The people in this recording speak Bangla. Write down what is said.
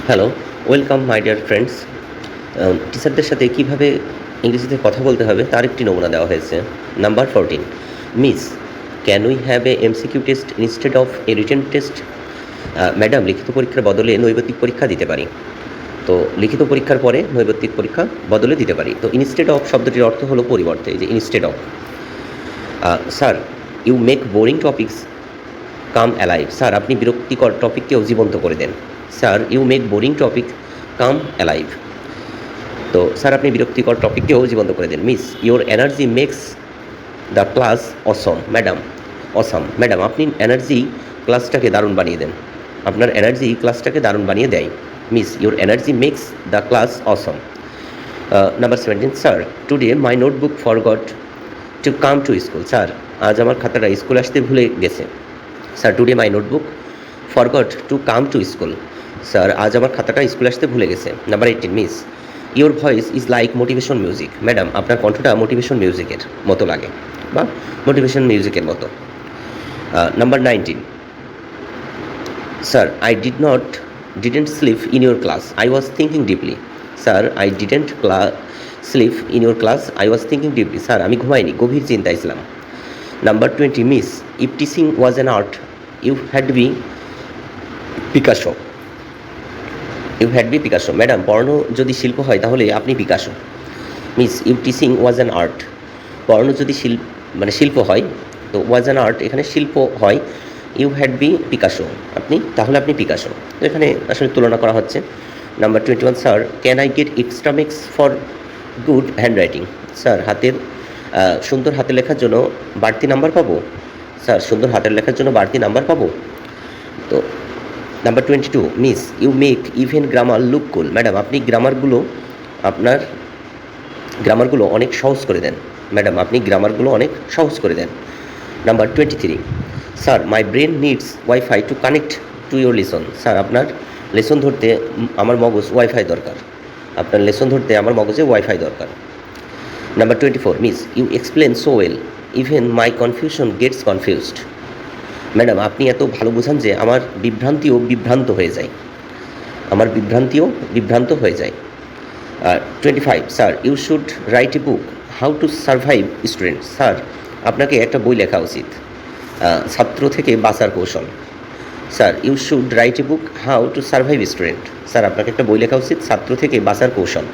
Hello, welcome my dear friends. টিচারদের সাথে কীভাবে ইংরেজিতে কথা বলতে হবে তার একটি নমুনা দেওয়া হয়েছে। Number 14, miss, can we have a MCQ test instead of A written test? Madam, লিখিত পরীক্ষার বদলে নৈর্ব্যক্তিক পরীক্ষা দিতে পারি। তো লিখিত পরীক্ষার পরে নৈর্ব্যক্তিক পরীক্ষা বদলে দিতে পারি। তো ইনস্টেড অফ শব্দটির অর্থ হলো পরিবর্তে, এই যে instead of. Sir, you make boring topics come alive. Sir, আপনি বিরক্তিকর টপিককেও জীবন্ত করে দেন। Sir, you make boring topic come alive. তো স্যার, আপনি বিরক্তিকর টপিককেও জীবন্ত করে দেন। Miss, your energy makes the class awesome. Madam, awesome. Madam, আপনি এনার্জি ক্লাসটাকে দারুণ বানিয়ে দেন। আপনার এনার্জি ক্লাসটাকে দারুণ বানিয়ে দেয়। Miss, your energy makes the class awesome. Number 17, sir, today my notebook forgot to come to school. Sir, আজ আমার খাতাটা স্কুল আসতে ভুলে গেছে। Sir, today my notebook forgot to come to school. Sir, আজ আমার খাতাটা স্কুলে আসতে ভুলে গেছে। Number 18, miss, your voice is like motivation music. Madam, আপনার কণ্ঠটা মোটিভেশন মিউজিকের মতো লাগে বা মোটিভেশন মিউজিকের মতো। Number 19, sir, I didn't sleep in your class, I was thinking deeply. Sir, I didn't sleep in your class, I was thinking deeply. Sir, আমি ঘুমাইনি, গভীর চিন্তায় ছিলাম। Number 20, miss, if teaching was an art you had be Picasso. You had be Picasso. Madam, পড়ানো যদি শিল্প হয় তাহলে আপনি Picasso. Miss, you teaching was an art. পড়ানো যদি শিল্প হয়, তো ওয়াজ অ্যান আর্ট এখানে শিল্প হয়। ইউ হ্যাড বি পিকাসো, তাহলে আপনি পিকাসো। তো এখানে আসলে তুলনা করা হচ্ছে। Number 21, sir, can I get extra marks for good handwriting. Sir, সুন্দর হাতে লেখার জন্য বাড়তি নাম্বার পাবো। স্যার, সুন্দর হাতের লেখার জন্য বাড়তি নাম্বার পাবো। তো number 22, miss, you make even grammar look cool. Madam, আপনি আপনার গ্রামারগুলো অনেক সহজ করে দেন। ম্যাডাম, আপনি গ্রামারগুলো অনেক সহজ করে দেন। Number 23, sir, my brain needs wifi to connect to your lesson. Sir, আপনার লেসন ধরতে আমার মগজ ওয়াইফাই দরকার। আপনার লেসন ধরতে আমার মগজে ওয়াইফাই দরকার। Number 24, miss, you explain so well even my confusion gets confused. Madam, আপনি এত ভালো বোঝান যে আমার বিভ্রান্তিও বিভ্রান্ত হয়ে যায়। 25, sir, you should write a book how to survive student. Sir, আপনাকে একটা বই লেখা উচিত, ছাত্র থেকে বাঁচার কৌশল। Sir, you should write a book how to survive student. Sir, আপনাকে একটা বই লেখা উচিত, ছাত্র থেকে বাঁচার কৌশল।